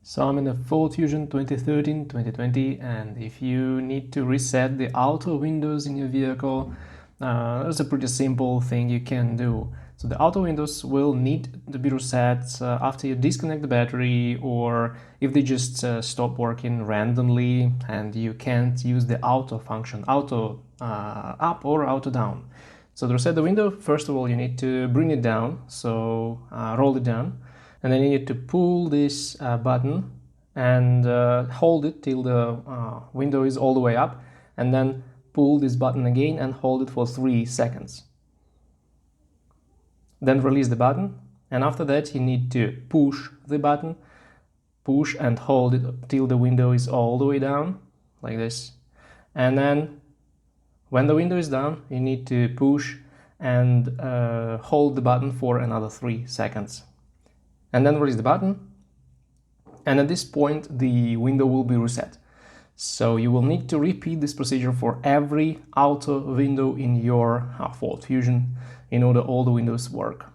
So I'm in the Full Fusion 2013-2020, and if you need to reset the auto windows in your vehicle, there's a pretty simple thing you can do. So the auto windows will need to be reset after you disconnect the battery, or if they just stop working randomly and you can't use the auto function, auto up or auto down. So to reset the window, first of all, you need to bring it down, so roll it down. And then you need to pull this button and hold it till the window is all the way up, and then pull this button again and hold it for 3 seconds. Then release the button, and after that you need to push the button, push and hold it till the window is all the way down, like this. And then when the window is down, you need to push and hold the button for another 3 seconds. And then release the button, and at this point the window will be reset. So you will need to repeat this procedure for every auto window in your Full Fusion in order all the windows work.